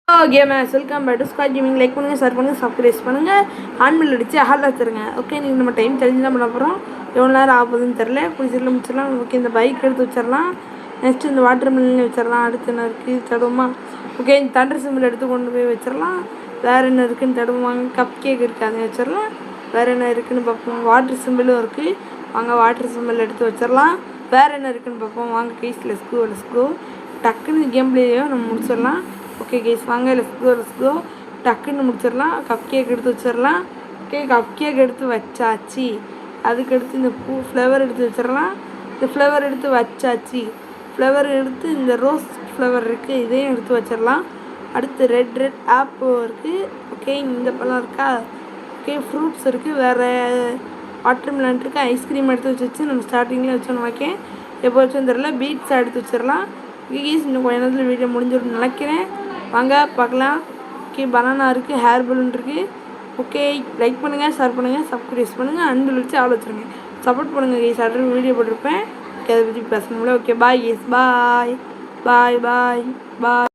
Gamers welcome back to Scott gaming. Like பண்ணுங்கள், share பண்ணுங்கள், subscribe பண்ணுங்கள், ஆன்பில் அடித்து ஹாலில் வச்சுருங்க. ஓகே, நீங்கள் நம்ம டைம் தெரிஞ்சு தான் பண்ண போகிறோம். எவ்வளோ நேரம் ஆகுதுன்னு தெரில, குளிச்சிடலாம் முடிச்சிடலாம். ஓகே, இந்த பைக் எடுத்து வச்சிடலாம். நெக்ஸ்ட்டு இந்த வாட்டர் மில்லில் வச்சிடலாம். அடுத்து என்ன இருக்குது தடுமா. ஓகே, இந்த தண்டர் சிம்பிள் எடுத்து கொண்டு போய் வச்சிடலாம். வேறு என்ன இருக்குதுன்னு தடுவாங்க. கப் கேக் இருக்குது, அதை வச்சிடலாம். வேறு என்ன இருக்குதுன்னு பார்ப்போம். வாட்டர் சிம்பிளும் இருக்குது, வாங்க வாட்டர் சிம்பிள் எடுத்து வச்சிடலாம். வேறு என்ன இருக்குதுன்னு பார்ப்போம். வாங்க கேஸ் லெஸ்கோ டக்குன்னு கேம் பிளேயோ நம்ம முடிச்சிடலாம். ஓகே கேஸ் வாங்க லெட்ஸ் கோ டக்குன்னு முடிச்சிடலாம். கப் கேக் எடுத்து வச்சிடலாம். ஓகே, கப் கேக் எடுத்து வச்சாச்சு. அதுக்கடுத்து இந்த ஃப்ளவர் எடுத்து வச்சிடலாம். இந்த ஃப்ளவர் எடுத்து வச்சாச்சு. ஃப்ளவர் எடுத்து இந்த ரோஸ் ஃப்ளவர் இருக்குது, இதையும் எடுத்து வச்சிடலாம். அடுத்து ரெட் ஆப்பிள் இருக்குது. ஓகே, இந்த பழம் இருக்கா. ஓகே, ஃப்ரூட்ஸ் இருக்குது. வேறு வாட்டர் மிலன் இருக்குது. ஐஸ்கிரீம் எடுத்து வச்சு நம்ம ஸ்டார்டிங்கில் வச்சோம். ஓகே, எப்போ வச்சோன்னு தெரியல. பீட்ஸாக எடுத்து வச்சிடலாம். கேஸ் இன்னும் கொஞ்ச நேரத்தில் வீடியோ முடிஞ்சிடும் நினைக்கிறேன். வாங்க பார்க்கலாம். ஓகே, பனானா இருக்குது, ஹேர் பலூன் இருக்குது. ஓகே, லைக் பண்ணுங்கள், ஷேர் பண்ணுங்கள், சப்ஸ்கிரைப் பண்ணுங்கள், அன்பில் வச்சு ஆள் வச்சுருங்க. சப்போர்ட் பண்ணுங்கள் கேஸ். அடுத்த வீடியோ போட்டிருப்பேன். ஓகே, அதை பற்றி பேசணும்ல. ஓகே, பாய் கேஸ், பாய் பாய் பாய் பாய்.